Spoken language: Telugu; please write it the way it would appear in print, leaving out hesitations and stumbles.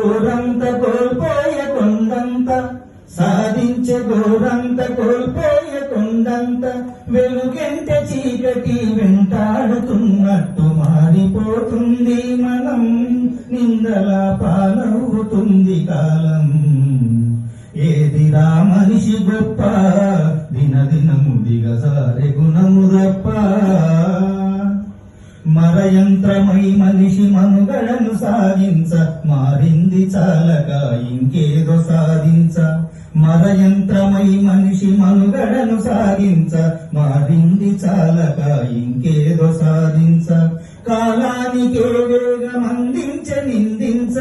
గోరంత కోల్పోయ కొండంత, సాధించే గోరంత కోల్పోయ కొండంత, వెలుగెంట చీకటి వెంటాడుతున్నట్టు మారిపోతుంది మనం, నిందలా పాలవుతుంది కాలం. ఏదిరా మనిషి గొప్ప, దినదినము దిగజారే గుణము తప్ప. మరయంత్రమై మనిషి మనుగడను సాగించ, మారింది చాలక ఇంకేదో సాధించ. మరయంత్రమై మనిషి మనుగడను సాగించ, మారింది చాలక ఇంకేదో సాధించ. కాలానికే వేగమందించ నిందించ.